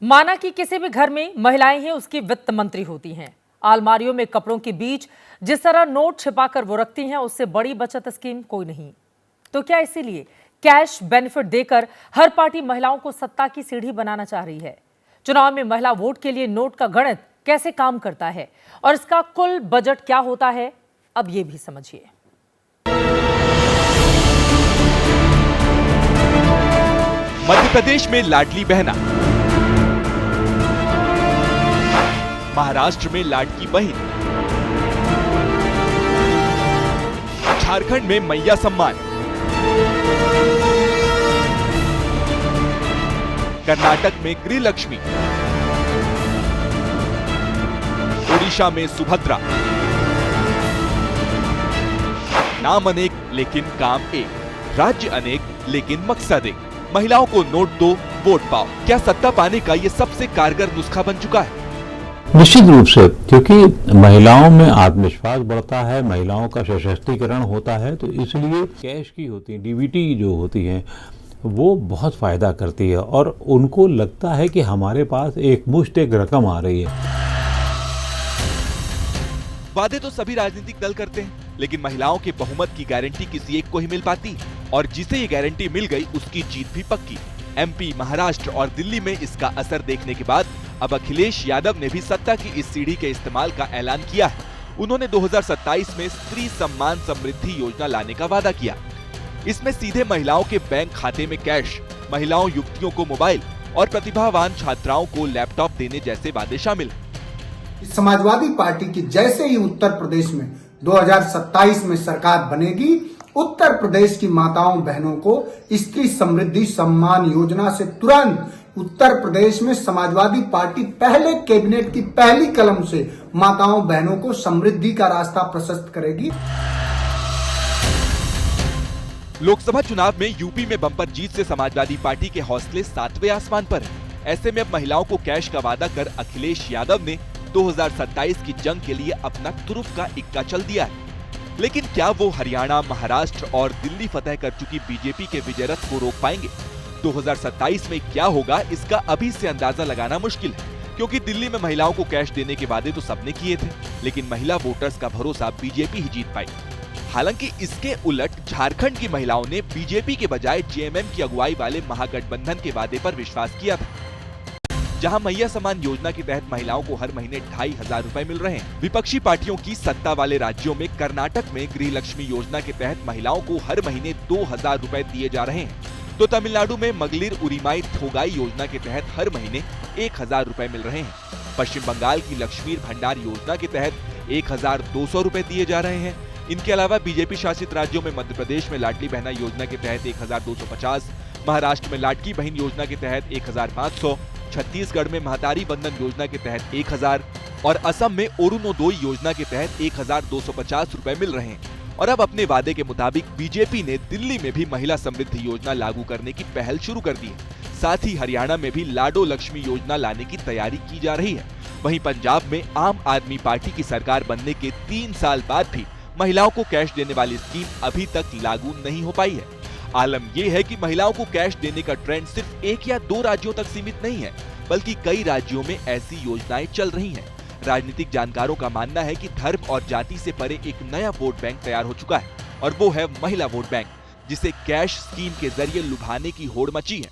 माना कि किसी भी घर में महिलाएं ही उसकी वित्त मंत्री होती हैं। अलमारियों में कपड़ों के बीच जिस तरह नोट छिपाकर वो रखती हैं, उससे बड़ी बचत स्कीम कोई नहीं। तो क्या इसीलिए कैश बेनिफिट देकर हर पार्टी महिलाओं को सत्ता की सीढ़ी बनाना चाह रही है? चुनाव में महिला वोट के लिए नोट का गणित कैसे काम करता है और इसका कुल बजट क्या होता है, अब ये भी समझिए। मध्य प्रदेश में लाडली बहना, महाराष्ट्र में लाडकी बहन, झारखंड में मैया सम्मान, कर्नाटक में गृह लक्ष्मी, ओडिशा में सुभद्रा। नाम अनेक लेकिन काम एक, राज्य अनेक लेकिन मकसद एक। महिलाओं को नोट दो, वोट पाओ। क्या सत्ता पाने का ये सबसे कारगर नुस्खा बन चुका है? निश्चित रूप से, क्योंकि महिलाओं में आत्मविश्वास बढ़ता है, महिलाओं का सशक्तिकरण होता है, तो इसलिए कैश की होती है, डीबीटी जो होती है वो बहुत फायदा करती है और उनको लगता है कि हमारे पास एक मुश्त एक रकम आ रही है। वादे तो सभी राजनीतिक दल करते हैं, लेकिन महिलाओं के बहुमत की गारंटी किसी एक को ही मिल पाती, और जिसे ये गारंटी मिल गई उसकी जीत भी पक्की। एमपी, महाराष्ट्र और दिल्ली में इसका असर देखने के बाद अब अखिलेश यादव ने भी सत्ता की इस सीढ़ी के इस्तेमाल का ऐलान किया है। उन्होंने 2027 में स्त्री सम्मान समृद्धि योजना लाने का वादा किया। इसमें सीधे महिलाओं के बैंक खाते में कैश, महिलाओं युवतियों को मोबाइल और प्रतिभावान छात्राओं को लैपटॉप देने जैसे वादे शामिल। समाजवादी पार्टी की जैसे ही उत्तर प्रदेश में 2027 में सरकार बनेगी, उत्तर प्रदेश की माताओं बहनों को स्त्री समृद्धि सम्मान योजना से तुरंत उत्तर प्रदेश में समाजवादी पार्टी पहले कैबिनेट की पहली कलम से माताओं बहनों को समृद्धि का रास्ता प्रशस्त करेगी। लोकसभा चुनाव में यूपी में बम्पर जीत से समाजवादी पार्टी के हौसले 7वें आसमान पर हैं। ऐसे में अब महिलाओं को कैश का वादा कर अखिलेश यादव ने 2027 की जंग के लिए अपना तुरुप का इक्का चल दिया है। लेकिन क्या वो हरियाणा, महाराष्ट्र और दिल्ली फतह कर चुकी बीजेपी के विजय रथ को रोक पाएंगे? 2027 में क्या होगा, इसका अभी से अंदाजा लगाना मुश्किल है, क्योंकि दिल्ली में महिलाओं को कैश देने के वादे तो सबने किए थे, लेकिन महिला वोटर्स का भरोसा बीजेपी ही जीत पाई। हालांकि इसके उलट झारखंड की महिलाओं ने बीजेपी के बजाय जेएमएम की अगुवाई वाले महागठबंधन के वादे पर विश्वास किया था। जहां मैया सम्मान योजना के तहत महिलाओं को हर महीने 2500 रुपए मिल रहे हैं। विपक्षी पार्टियों की सत्ता वाले राज्यों में कर्नाटक में गृह लक्ष्मी योजना के तहत महिलाओं को हर महीने 2000 रुपए दिए जा रहे हैं, तो तमिलनाडु में मगलिर उरिमाई थोगाई योजना के तहत हर महीने 1000 रुपए मिल रहे हैं। पश्चिम बंगाल की लक्ष्मी भंडार योजना के तहत 1200 रुपए दिए जा रहे हैं। इनके अलावा बीजेपी शासित राज्यों में मध्य प्रदेश में लाडली बहना योजना के तहत 1250, महाराष्ट्र में लाडकी बहन योजना के तहत 1500, छत्तीसगढ़ में महतारी बंधन योजना के तहत 1000 और असम में अरुणोदय योजना के तहत 1250 रुपए मिल रहे हैं। और अब अपने वादे के मुताबिक बीजेपी ने दिल्ली में भी महिला समृद्धि योजना लागू करने की पहल शुरू कर दी है। साथ ही हरियाणा में भी लाडो लक्ष्मी योजना लाने की तैयारी की जा रही है। वहीं पंजाब में आम आदमी पार्टी की सरकार बनने के 3 साल बाद भी महिलाओं को कैश देने वाली स्कीम अभी तक लागू नहीं हो पाई है। आलम यह है कि महिलाओं को कैश देने का ट्रेंड सिर्फ 1 या 2 राज्यों तक सीमित नहीं है, बल्कि कई राज्यों में ऐसी योजनाएं चल रही हैं। राजनीतिक जानकारों का मानना है कि धर्म और जाति से परे एक नया वोट बैंक तैयार हो चुका है, और वो है महिला वोट बैंक, जिसे कैश स्कीम के जरिए लुभाने की होड़ मची है।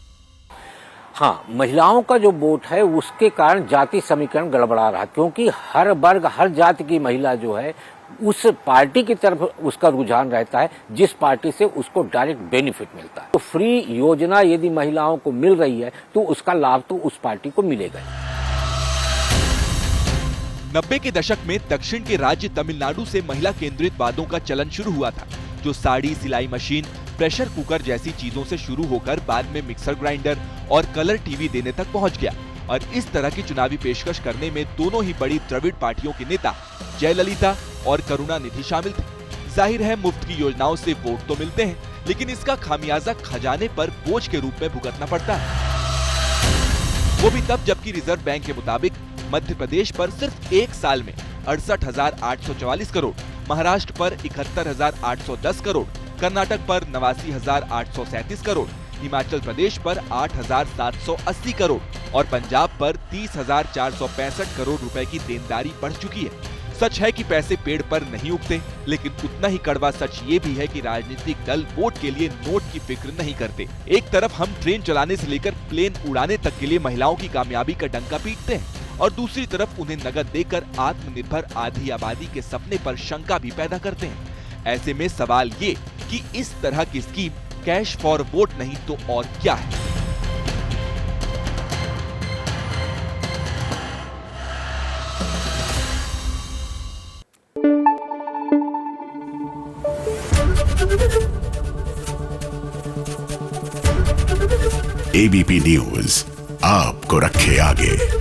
हाँ, महिलाओं का जो वोट है उसके कारण जाति समीकरण गड़बड़ा रहा, क्योंकि हर वर्ग, हर जाति की महिला जो है उस पार्टी की तरफ उसका रुझान रहता है जिस पार्टी से उसको डायरेक्ट बेनिफिट मिलता है। तो फ्री योजना यदि महिलाओं को मिल रही है तो उसका लाभ तो उस पार्टी को मिलेगा। 90 के दशक में दक्षिण के राज्य तमिलनाडु से महिला केंद्रित वादों का चलन शुरू हुआ था, जो साड़ी, सिलाई मशीन, प्रेशर कुकर जैसी चीजों से शुरू होकर बाद में मिक्सर ग्राइंडर और कलर टीवी देने तक पहुंच गया। और इस तरह की चुनावी पेशकश करने में दोनों ही बड़ी द्रविड़ पार्टियों के नेता जयललिता और करुणानिधि शामिल थे। जाहिर है, मुफ्त की योजनाओं से वोट तो मिलते हैं, लेकिन इसका खामियाजा खजाने पर बोझ के रूप में भुगतना पड़ता है, वो भी तब जबकि रिजर्व बैंक के मुताबिक मध्य प्रदेश पर सिर्फ 1 साल में 68,844 करोड़, महाराष्ट्र पर 71,810 करोड़, कर्नाटक पर 89,837 करोड़, हिमाचल प्रदेश पर 8,780 करोड़ और पंजाब पर 30,465 करोड़ रुपए की देनदारी बढ़ चुकी है। सच है कि पैसे पेड़ पर नहीं उगते, लेकिन उतना ही कड़वा सच ये भी है कि राजनीतिक दल वोट के लिए नोट की फिक्र नहीं करते। एक तरफ हम ट्रेन चलाने से लेकर प्लेन उड़ाने तक के लिए महिलाओं की कामयाबी का डंका पीटते हैं और दूसरी तरफ उन्हें नगद देकर आत्मनिर्भर आधी आबादी के सपने पर शंका भी पैदा करते हैं। ऐसे में सवाल ये कि इस तरह की स्कीम कैश फॉर वोट नहीं तो और क्या है। एबीपी न्यूज आपको रखे आगे।